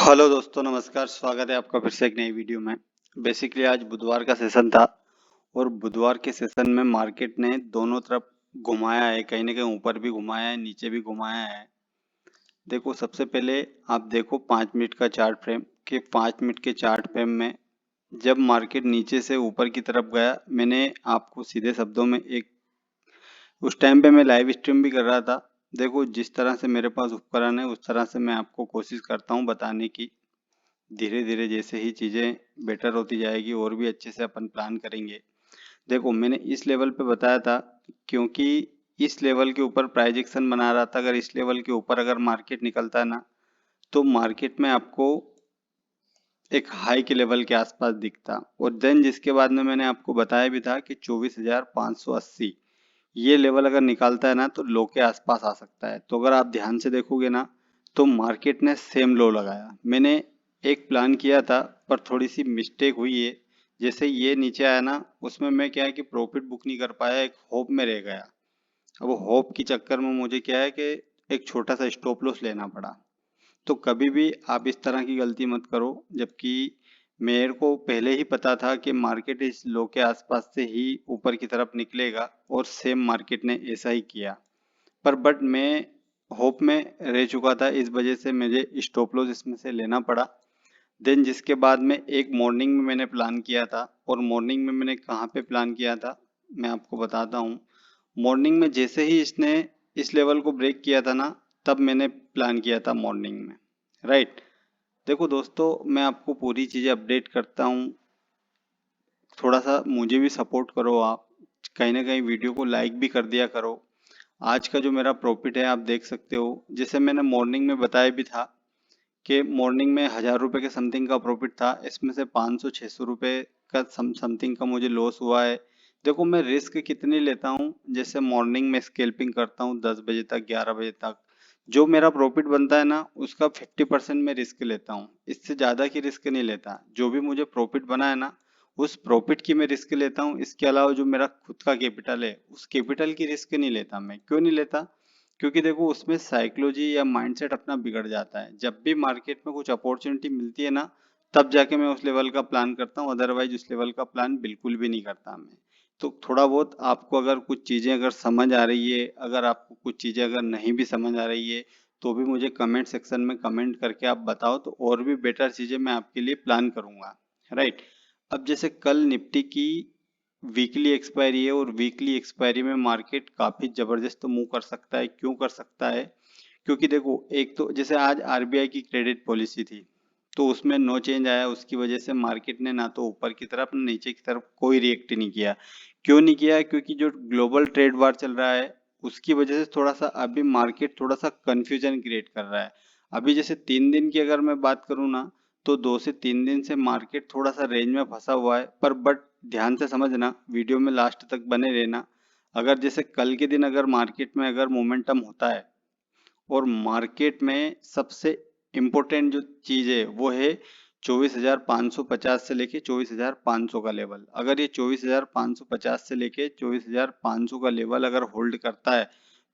Hello दोस्तों, नमस्कार। स्वागत है आपका फिर से एक नई वीडियो में। बेसिकली आज बुधवार का सेशन था और बुधवार के सेशन में मार्केट ने दोनों तरफ घुमाया है, कहीं ना कहीं ऊपर भी घुमाया है, नीचे भी घुमाया है। देखो, सबसे पहले आप देखो 5 मिनट का चार्ट फ्रेम कि 5 मिनट के चार्ट फ्रेम में जब मार्केट नीचे से ऊपर की तरफ गया, मैंने आपको सीधे शब्दों में एक उस टाइम पे मैं लाइव स्ट्रीम भी कर रहा था। देखो, जिस तरह से मेरे पास उपकरण है उस तरह से मैं आपको कोशिश करता हूँ बताने की। धीरे धीरे जैसे ही चीज़ें बेटर होती जाएगी और भी अच्छे से अपन प्लान करेंगे। देखो, मैंने इस लेवल पे बताया था क्योंकि इस लेवल के ऊपर प्राइस एक्शन बना रहा था। अगर इस लेवल के ऊपर अगर मार्केट निकलता है ना, तो मार्केट में आपको एक हाई के लेवल के आसपास दिखता। और देन जिसके बाद में मैंने आपको बताया भी था कि 24,580 ये लेवल अगर निकालता है ना तो लो के आसपास आ सकता है। तो अगर आप ध्यान से देखोगे ना तो मार्केट ने सेम लो लगाया। मैंने एक प्लान किया था पर थोड़ी सी मिस्टेक हुई है। जैसे ये नीचे आया ना, उसमें मैं क्या है कि प्रॉफिट बुक नहीं कर पाया, एक होप में रह गया। अब होप के चक्कर में मुझे क्या है कि एक छोटा सा स्टॉप लॉस लेना पड़ा। तो कभी भी आप इस तरह की गलती मत करो, जबकि मेरे को पहले ही पता था कि मार्केट इस लो के आसपास से ही ऊपर की तरफ निकलेगा और सेम मार्केट ने ऐसा ही किया। पर बट मैं होप में रह चुका था, इस वजह से मुझे स्टॉप लॉस इसमें से लेना पड़ा। देन जिसके बाद में एक मॉर्निंग में मैंने प्लान किया था। और मॉर्निंग में मैंने कहाँ पे प्लान किया था मैं आपको बताता हूँ। मॉर्निंग में जैसे ही इसने इस लेवल को ब्रेक किया था ना, तब मैंने प्लान किया था मॉर्निंग में। राइट। देखो दोस्तों, मैं आपको पूरी चीज़ें अपडेट करता हूँ। थोड़ा सा मुझे भी सपोर्ट करो आप, कहीं ना कहीं वीडियो को लाइक भी कर दिया करो। आज का जो मेरा प्रॉफिट है आप देख सकते हो। जैसे मैंने मॉर्निंग में बताया भी था कि मॉर्निंग में 1,000 रुपये के समथिंग का प्रॉफिट था। इसमें से 500-600 रुपये का समथिंग का मुझे लॉस हुआ है। देखो, मैं रिस्क कितनी लेता हूँ। जैसे मॉर्निंग में स्केल्पिंग करता हूँ 10 बजे तक, 11 बजे तक। जो मेरा प्रॉफिट बनता है ना, उसका 50% मैं रिस्क लेता हूँ। इससे ज़्यादा की रिस्क नहीं लेता। जो भी मुझे प्रॉफिट बना है ना, उस प्रॉफिट की मैं रिस्क लेता हूँ। इसके अलावा जो मेरा खुद का कैपिटल है, उस कैपिटल की रिस्क नहीं लेता मैं। क्यों नहीं लेता? क्योंकि देखो, उसमें साइकोलॉजी या माइंडसेट अपना बिगड़ जाता है। जब भी मार्केट में कुछ अपॉर्चुनिटी मिलती है ना, तब जाके मैं उस लेवल का प्लान करता हूँ। अदरवाइज उस लेवल का प्लान बिल्कुल भी नहीं करता मैं। तो थोड़ा बहुत आपको अगर कुछ चीज़ें अगर समझ आ रही है, अगर आपको कुछ चीज़ें अगर नहीं भी समझ आ रही है, तो भी मुझे कमेंट सेक्शन में कमेंट करके आप बताओ, तो और भी बेटर चीज़ें मैं आपके लिए प्लान करूँगा। राइट। अब जैसे कल निफ्टी की वीकली एक्सपायरी है और वीकली एक्सपायरी में मार्केट काफी जबरदस्त मूव कर सकता है। क्यों कर सकता है? क्योंकि देखो, एक तो जैसे आज आरबीआई की क्रेडिट पॉलिसी थी, तो उसमें नो चेंज आया। उसकी वजह से मार्केट ने ना तो ऊपर की तरफ ना नीचे की तरफ कोई रिएक्ट नहीं किया। क्यों नहीं किया? क्योंकि जो ग्लोबल ट्रेड वार चल रहा है, उसकी वजह से थोड़ा सा अभी मार्केट थोड़ा सा कंफ्यूजन क्रिएट कर रहा है। अभी जैसे 3 दिन की अगर मैं बात करूँ ना, तो 2 से 3 दिन से मार्केट थोड़ा सा रेंज में फंसा हुआ है। पर बट ध्यान से समझना, वीडियो में लास्ट तक बने रहना। अगर जैसे कल के दिन अगर मार्केट में अगर मोमेंटम होता है, और मार्केट में सबसे इम्पोर्टेंट जो चीज़ है वो है 24,550 से लेके 24,500 का लेवल। अगर ये 24,550 से लेके 24,500 का लेवल अगर होल्ड करता है,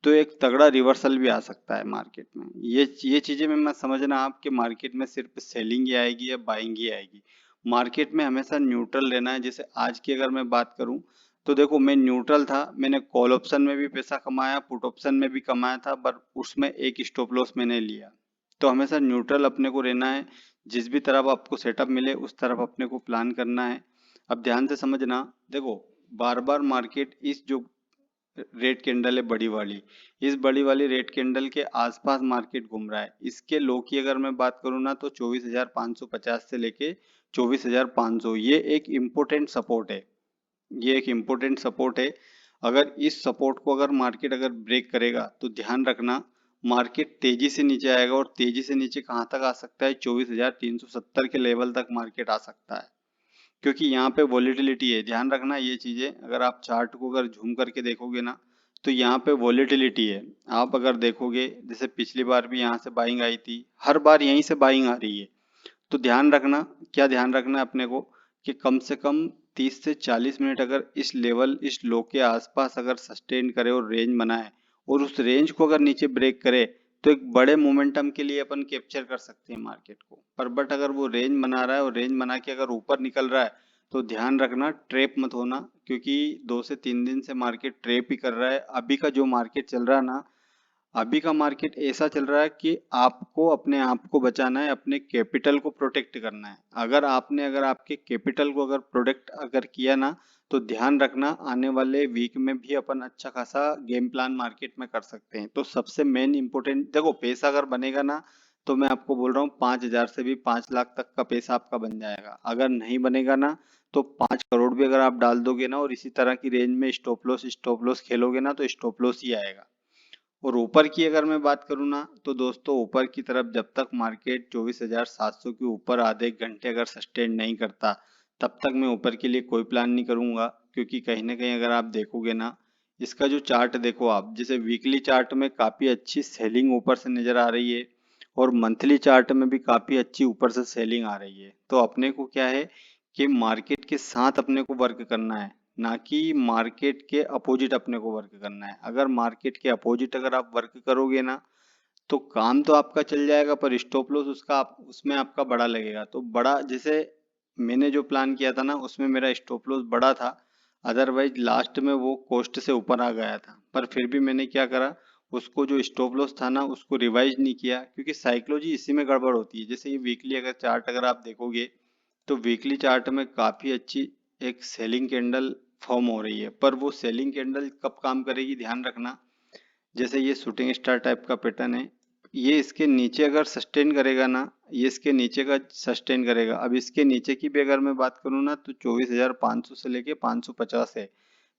तो एक तगड़ा रिवर्सल भी आ सकता है मार्केट में। ये चीज़ें में मत समझना आप कि मार्केट में सिर्फ सेलिंग ही आएगी या बाइंग ही आएगी। मार्केट में हमेशा न्यूट्रल रहना है। जैसे आज की अगर मैं बात करूं, तो देखो, मैं न्यूट्रल था। मैंने कॉल ऑप्शन में भी पैसा कमाया, पुट ऑप्शन में भी कमाया था, पर उसमें एक स्टॉप लॉस मैंने लिया। तो हमेशा न्यूट्रल अपने को रहना है। जिस भी तरफ आपको सेटअप मिले उस तरफ अपने को प्लान करना है। अब ध्यान से समझना। देखो, बार बार मार्केट इस जो रेड कैंडल है बड़ी वाली, इस बड़ी वाली रेड कैंडल के आसपास मार्केट घूम रहा है। इसके लो की अगर मैं बात करूँ ना, तो 24,550 से लेके 24,500 ये एक इम्पोर्टेंट सपोर्ट है। ये एक इम्पोर्टेंट सपोर्ट है। अगर इस सपोर्ट को अगर मार्केट अगर ब्रेक करेगा, तो ध्यान रखना, मार्केट तेजी से नीचे आएगा। और तेजी से नीचे कहाँ तक आ सकता है? 24,370 के लेवल तक मार्केट आ सकता है। क्योंकि यहाँ पे वॉलेटिलिटी है। ध्यान रखना ये चीजें। अगर आप चार्ट को अगर झूम करके देखोगे ना, तो यहाँ पे वॉलेटिलिटी है। आप अगर देखोगे, जैसे पिछली बार भी यहाँ से बाइंग आई थी, हर बार यहीं से बाइंग आ रही है। तो ध्यान रखना, क्या ध्यान रखना है अपने को, कि कम से कम 30 से 40 मिनट अगर इस लेवल, इस लो के आसपास अगर सस्टेन करे और रेंज बनाए, और उस रेंज को अगर नीचे ब्रेक करे, तो एक बड़े मोमेंटम के लिए अपन कैप्चर कर सकते हैं मार्केट को। पर बट अगर वो रेंज बना रहा है और रेंज बना के अगर ऊपर निकल रहा है तो ध्यान रखना, ट्रेप मत होना, क्योंकि 2 से 3 दिन से मार्केट ट्रेप ही कर रहा है। अभी का जो मार्केट चल रहा है ना, अभी का मार्केट ऐसा चल रहा है कि आपको अपने आप को बचाना है, अपने कैपिटल को प्रोटेक्ट करना है। अगर आपके कैपिटल को अगर प्रोटेक्ट अगर किया ना, तो ध्यान रखना आने वाले वीक में भी अपन अच्छा खासा गेम प्लान मार्केट में कर सकते हैं। तो सबसे मेन इंपॉर्टेंट देखो, पैसा अगर बनेगा ना, तो मैं आपको बोल रहा हूँ 5,000 से भी 5 लाख तक का पैसा आपका बन जाएगा। अगर नहीं बनेगा ना, तो 5 करोड़ भी अगर आप डाल दोगे ना और इसी तरह की रेंज में स्टॉप लॉस खेलोगे ना, तो स्टॉप लॉस ही आएगा। और ऊपर की अगर मैं बात करूँ ना, तो दोस्तों ऊपर की तरफ जब तक मार्केट 24,700 के ऊपर आधे एक घंटे अगर सस्टेन नहीं करता, तब तक मैं ऊपर के लिए कोई प्लान नहीं करूंगा। क्योंकि कहीं ना कहीं अगर आप देखोगे ना, इसका जो चार्ट देखो आप, जैसे वीकली चार्ट में काफी अच्छी सेलिंग ऊपर से नजर आ रही है और मंथली चार्ट में भी काफी अच्छी ऊपर से सेलिंग आ रही है। तो अपने को क्या है कि मार्केट के साथ अपने को वर्क करना है, ना कि मार्केट के अपोजिट अपने को वर्क करना है। अगर मार्केट के अपोजिट अगर आप वर्क करोगे ना, तो काम तो आपका चल जाएगा पर स्टॉप लॉस उसमें आपका बड़ा लगेगा। तो बड़ा, जैसे मैंने जो प्लान किया था ना, उसमें मेरा स्टॉप लॉस बड़ा था, अदरवाइज लास्ट में वो कोस्ट से ऊपर आ गया था। पर फिर भी मैंने क्या करा, उसको जो स्टॉप लॉस था ना, उसको रिवाइज नहीं किया, क्योंकि साइकोलॉजी इसी में गड़बड़ होती है। जैसे ये वीकली अगर चार्ट अगर आप देखोगे, तो वीकली चार्ट में काफी अच्छी एक सेलिंग कैंडल फॉर्म हो रही है। पर वो सेलिंग कैंडल कब काम करेगी ध्यान रखना, जैसे ये शूटिंग स्टार टाइप का पैटर्न है, ये इसके नीचे अगर सस्टेन करेगा ना, ये इसके नीचे का सस्टेन करेगा। अब इसके नीचे की भी अगर मैं बात करूँ ना, तो 24,500 से लेके 550 है,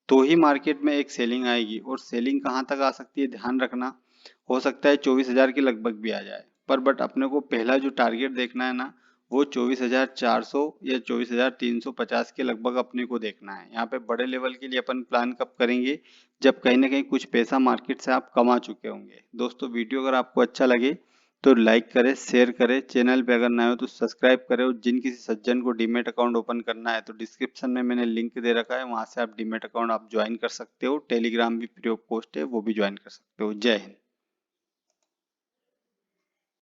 तो ही मार्केट में एक सेलिंग आएगी। और सेलिंग कहाँ तक आ सकती है ध्यान रखना, हो सकता है 24,000 के लगभग भी आ जाए। पर बट अपने को पहला जो टारगेट देखना है ना, वो 24,400 या 24,350 के लगभग अपने को देखना है। यहाँ पे बड़े लेवल के लिए अपन प्लान कब करेंगे, जब कहीं ना कहीं कुछ पैसा मार्केट से आप कमा चुके होंगे। दोस्तों वीडियो अगर आपको अच्छा लगे तो लाइक करें, शेयर करें, चैनल पे अगर नए हो तो सब्सक्राइब करें। और जिन किसी सज्जन को डीमेट अकाउंट ओपन करना है, तो डिस्क्रिप्शन में मैंने लिंक दे रखा है, वहां से आप डीमेट अकाउंट आप ज्वाइन कर सकते हो। टेलीग्राम भी फ्री ऑफ कॉस्ट है, वो भी ज्वाइन कर सकते हो। जय हिंद।